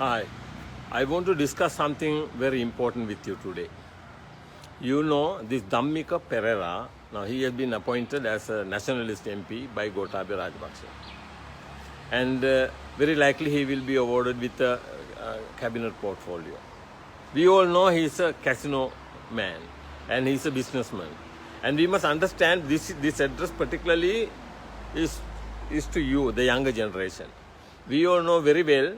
Hi, I want to discuss something very important with you today. You know, this Dhammika Pereira, now he has been appointed as a nationalist MP by Gotabaya Rajapaksa. And very likely he will be awarded with a cabinet portfolio. We all know he is a casino man and he is a businessman. And we must understand this address particularly is to you, the younger generation. We all know very well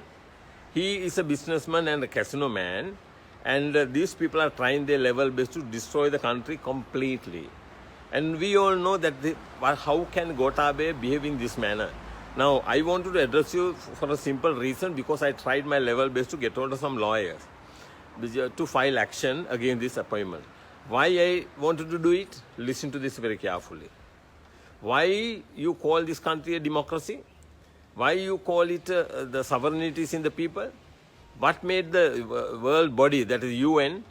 he is a businessman and a casino man, and these people are trying their level best to destroy the country completely. And we all know that how can Gotabaya behave in this manner? Now, I wanted to address you for a simple reason, because I tried my level best to get hold of some lawyers to file action against this appointment. Why I wanted to do it? Listen to this very carefully. Why you call this country a democracy? Why you call it the sovereignties in the people? What made the world body, that is UN,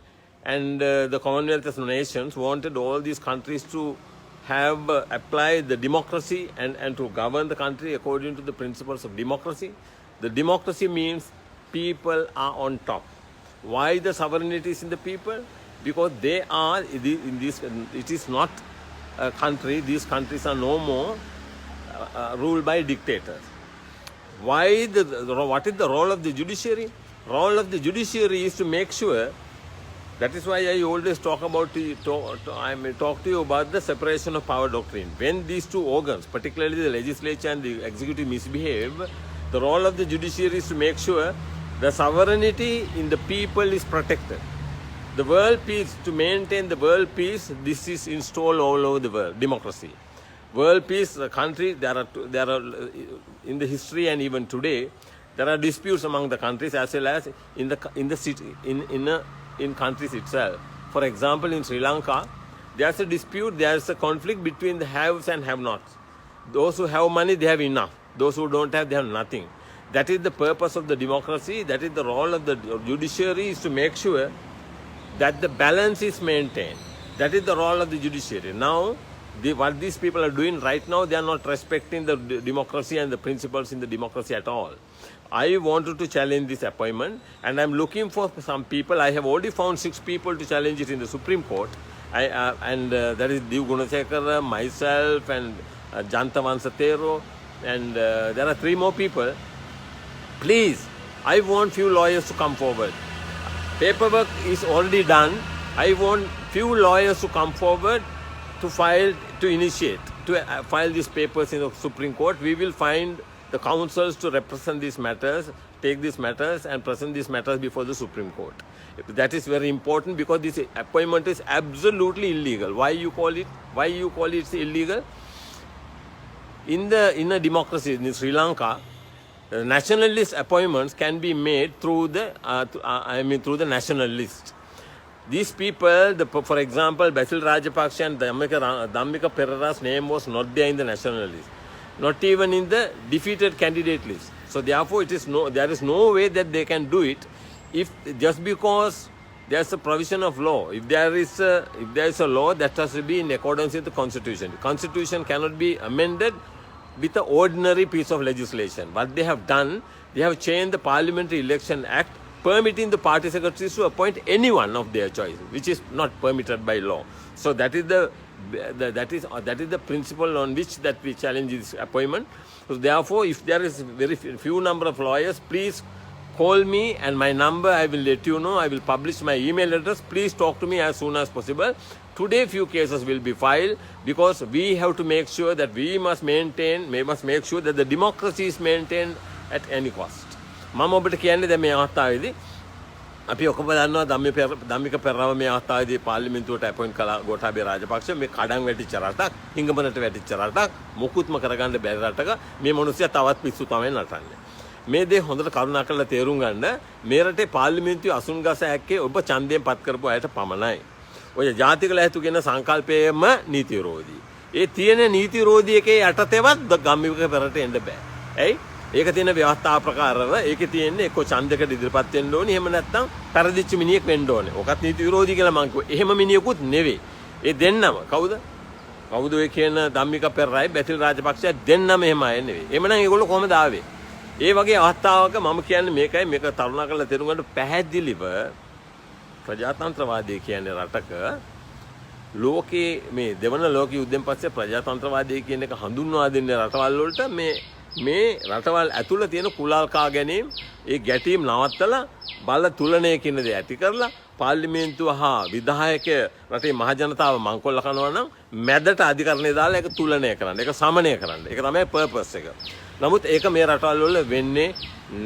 and the Commonwealth of Nations wanted all these countries to have applied the democracy and to govern the country according to the principles of democracy? The democracy means people are on top. Why the sovereignties in the people? Because they are in this. It is not a country. These countries are no more ruled by dictators. What is the role of the judiciary? Role of the judiciary is to make sure. That is why I always talk to you about the separation of power doctrine. When these two organs, particularly the legislature and the executive, misbehave, the role of the judiciary is to make sure the sovereignty in the people is protected. The world peace, to maintain the world peace, this is installed all over the world, democracy. World peace, the country, there are in the history and even today, there are disputes among the countries as well as in the city, in countries itself. For example, in Sri Lanka, there's a dispute, there's a conflict between the haves and have-nots. Those who have money, they have enough. Those who don't have, they have nothing. That is the purpose of the democracy. That is the role of the judiciary, is to make sure that the balance is maintained. That is the role of the judiciary. Now, what these people are doing right now, they are not respecting the democracy and the principles in the democracy at all. I wanted to challenge this appointment, and I'm looking for some people. I have already found 6 people to challenge it in the Supreme Court. That is Div Gunasekara, myself, and Janta Vansatero, and there are 3 more people. Please, I want few lawyers to come forward. Paperwork is already done. I want few lawyers to come forward to file these papers in the Supreme Court. We will find the counsels to represent these matters, take these matters and present these matters before the Supreme Court. That is very important, because this appointment is absolutely illegal. Why you call it illegal? In a democracy in Sri Lanka, nationalist appointments can be made through the national list. These people, for example, Basil Rajapaksa and Dhammika Pereira's name was not there in the national list, not even in the defeated candidate list. So therefore, there is no way that they can do it, just because there is a provision of law. If there is a law, that has to be in accordance with the Constitution. The Constitution cannot be amended with an ordinary piece of legislation. What they have done, they have changed the Parliamentary Election Act, permitting the party secretaries to appoint anyone of their choice, which is not permitted by law. So that is the principle on which that we challenge this appointment. So therefore, if there is very few number of lawyers, please call me, and my number I will let you know. I will publish my email address. Please talk to me as soon as possible. Today few cases will be filed, because we have to make sure that we must make sure that the democracy is maintained at any cost. මම ඔබට කියන්නේ දැන් මේ අවස්ථාවේදී අපි ඔක්කොම දන්නවා ධම්මික පෙරරාව මේ අවස්ථාවේදී පාර්ලිමේන්තුවට අපොයින්ට් කළා ගෝඨාභය රාජපක්ෂ. මේ කඩන් වැටිච්ච රටක්, හිඟමනට වැටිච්ච රටක්, මොකුත්ම කරගන්න බැරි රටක මේ මිනිස්සයා තවත් පිස්සු තමයි නටන්නේ. මේ දේ හොඳට කරුණා කරලා තේරුම් ගන්න. මේ රටේ පාර්ලිමේන්තුවේ අසුන් ගස හැක්කේ ඔබ ඡන්දයෙන් පත් කරපු අයට පමණයි. ඔය ජාතික ලැයිස්තුගෙන සංකල්පයේම නීති විරෝධී. ඒ තියෙන නීති විරෝධී එකේ යටතේවත් ධම්මික පෙරරට එන්න බෑ. ඇයි? ඒක තියෙන ව්‍යවස්ථා ප්‍රකාරව ඒකේ තියෙන්නේ එක්ක ඡන්දයකට ඉදිරිපත් වෙන්න ඕනේ, එහෙම නැත්නම් පෙරදිච්ච මිනිහෙක් වෙන්න ඕනේ. ඔකත් නීති විරෝධී කියලා මං කිව්වා. එහෙම මිනිහෙකුත් නෙවෙයි. ඒ දෙන්නම කවුද ඔය කියන ධම්මික පෙරරායි බැසිල් රාජපක්ෂ දෙන්නම එහෙම අය නෙවෙයි. එහෙමනම් ඒගොල්ලෝ කොහමද ආවේ? ඒ වගේ අවස්ථාවක මම කියන්නේ මේකයි මේක තරුණා කරලා තේරුම් ගන්න පැහැදිලිව ප්‍රජාතන්ත්‍රවාදී කියන්නේ රටක ලෝකේ මේ දෙවන ලෝක යුද්ධයෙන් පස්සේ ප්‍රජාතන්ත්‍රවාදී කියන එක හඳුන්වා දෙන්නේ රටවල් වලට මේ රටවල් ඇතුළේ තියෙන කුලල්කා ගැනීම ඒ ගැටීම් නවත්තලා බල තුලනය කියන දේ ඇති කරලා පාර්ලිමේන්තුව හා විධායක රටේ මහජනතාව මංකොල්ල කරනවා නම් මැදට අධිකරණය දාලා ඒක තුලනය කරන්න. ඒක සමනය කරන්න. ඒක තමයි පර්පස් එක. නමුත් ඒක මේ රටවල් වල වෙන්නේ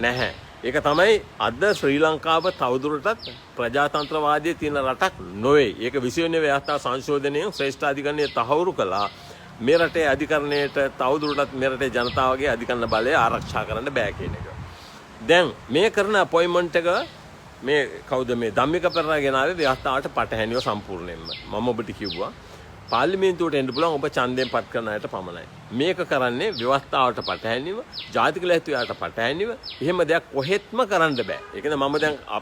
නැහැ. ඒක තමයි අද ශ්‍රී ලංකාව තවදුරටත් ප්‍රජාතන්ත්‍රවාදයේ තියෙන රටක් නොවේ. ඒක 20 වෙනි ව්‍යවස්ථා සංශෝධනයෙන් ශ්‍රේෂ්ඨ අධිකරණය තහවුරු කළා. මේ රටේ අධිකරණයට තවදුරටත් මේ රටේ ජනතාවගේ අධිකරණ බලය ආරක්ෂා කරන්න බෑ කියන එක. දැන් මේ කරන අපොයින්ට්මන්ට් එක මේ කවුද මේ ධම්මික පෙරේරා ගෙනාවේ ව්‍යවස්ථාවට පටහැනිව සම්පූර්ණයෙන්ම. මම ඔබට කිව්වා පාර්ලිමේන්තුවට එන්න පුළුවන් ඔබ ඡන්දයෙන් පත් කරන අයට පමණයි. මේක කරන්නේ ව්‍යවස්ථාවට පටහැනිව, ජාතික ලැයිස්තුවට පටහැනිව. එහෙම දෙයක් කොහෙත්ම කරන්න බෑ. ඒ කියන්නේ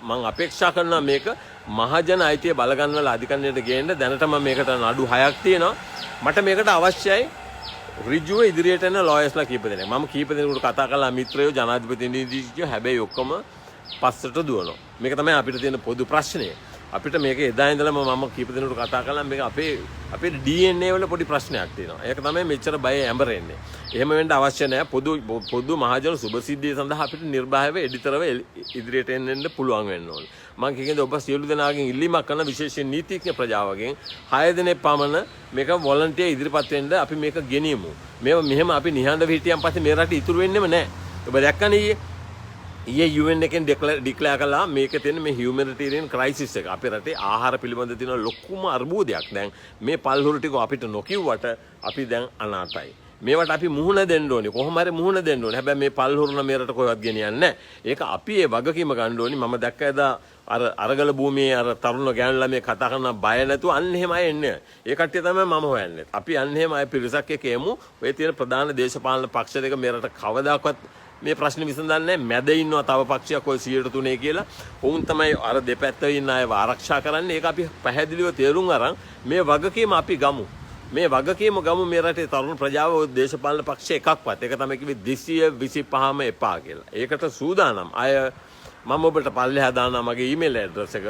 මම අපේක්ෂා කරනවා මේක මහජන අයිතිය බලගන්නවල අධිකරණයට ගේන්න. දැනටම මේකට නඩු 6ක් තියෙනවා. මට මේකට අවශ්‍යයි ඍජුව ඉදිරියට යන ලෝයර්ස්ලා කීප දෙනෙක්. මම කීප දෙනෙකුට කතා කළා මිත්‍රයෝ ජනාධිපති නීතිඥයෝ. හැබැයි ඔක්කොම පස්සට දුවනවා. මේක තමයි අපිට තියෙන පොදු ප්‍රශ්නය. අපිට මේක එදා ඉඳලම මම කීප දෙනෙකුට කතා කළා මේක අපේ DNA වල පොඩි ප්‍රශ්නයක් තියෙනවා. ඒක තමයි මෙච්චර බය ඇඹරෙන්නේ. එහෙම වෙන්න අවශ්‍ය නැහැ. පොදු මහජන සුබසිද්ධිය සඳහා අපිට නිර්භායව එඩිතරව ඉදිරියට එන්න පුළුවන් වෙන්න ඕනේ. මම කියන්නේ ඔබ සියලු දෙනාගෙන් ඉල්ලීමක් කරන විශේෂයෙන් නීතිඥ ප්‍රජාවගෙන් 6 දෙනෙක් පමණ මේක වොලන්ටියර් ඉදිරිපත් වෙන්න අපි මේක ගෙනියමු. මෙහෙම අපි නිහඬව හිටියන් පස්සේ මේ රට ඉතුරු වෙන්නෙම නැහැ. ඔබ දැක්කනේ ඊයේ UN එකෙන් ඩික්ලෙයාර් කළා මේකේ තියෙන මේ හියුමැනිටේරියන් ක්‍රයිසිස් එක. අපේ රටේ ආහාර පිළිබඳ තියෙන ලොකුම අර්බුදයක්. දැන් මේ පල්හුරු ටික අපිට නොකියුවට අපි දැන් අනාතයි. මේවට අපි මුහුණ දෙන්න ඕනේ. කොහොම හරි මුහුණ දෙන්න ඕනේ. හැබැයි මේ පල්හුරුන මේ රට කොහෙවත් ගෙනියන්නේ නැහැ. ඒක අපි ඒ වගකීම ගන්න ඕනේ. මම දැක්ක එදා අරගල භූමියේ තරුණ ගෑනු ළමයි කතා කරන බය නැතුව අන්න එහෙම අය එන්නේ. ඒ කට්ටිය තමයි මම හොයන්නේ. අපි අන්න එහෙම අය පිරිසක් එක්ක එමු. ඔය තියෙන ප්‍රධාන දේශපාලන පක්ෂ දෙක මේ රට කවදාකවත් මේ ප්‍රශ්නේ විසඳන්නේ මැද ඉන්නවා තව පක්ෂයක් ඔය 103 කියලා. වුන් තමයි අර දෙපැත්තේ ඉන්න අයව ආරක්ෂා කරන්නේ. ඒක අපි පැහැදිලිව තේරුම් අරන් මේ වගකීම අපි ගමු. මේ වගකීම ගමු මේ රටේ තරුණ ප්‍රජාව දේශපාලන පක්ෂ එකක්වත්. ඒක තමයි කිව්වේ 225ම එපා කියලා. ඒකට සූදානම් අය මම ඔබට පල්ලෙහා දානවා මගේ ඊමේල් ඇඩ්‍රස් එක.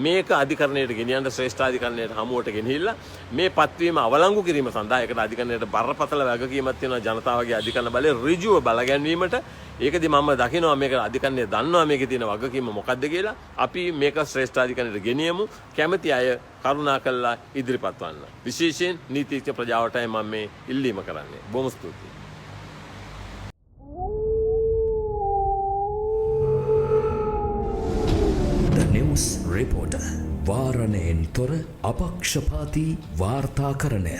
මේක අධිකරණයට ගෙනියන්න ශ්‍රේෂ්ඨ අධිකරණයට හමුවට ගෙනහිල්ලා මේ පත්වීම අවලංගු කිරීම සඳහා ඒකට අධිකරණයට බරපතල වගකීමක් තියෙනවා ජනතාවගේ අධිකරණ බලය ඍජුව බලගැන්වීමට. ඒකදී මම දකිනවා මේක අධිකරණය දන්නවා මේකේ තියෙන වගකීම මොකක්ද කියලා. අපි මේක ශ්‍රේෂ්ඨ අධිකරණයට ගෙනියමු. කැමැති අය කරුණාකරලා ඉදිරිපත් වන්න. විශේෂයෙන් නීතිඥ ප්‍රජාවටයි මම මේ ඉල්ලීම කරන්නේ. බොහොම ස්තුතියි. නිවුස් රිපෝටර් වාරණයෙන් තොර අපක්ෂපාතී වාර්තාකරණය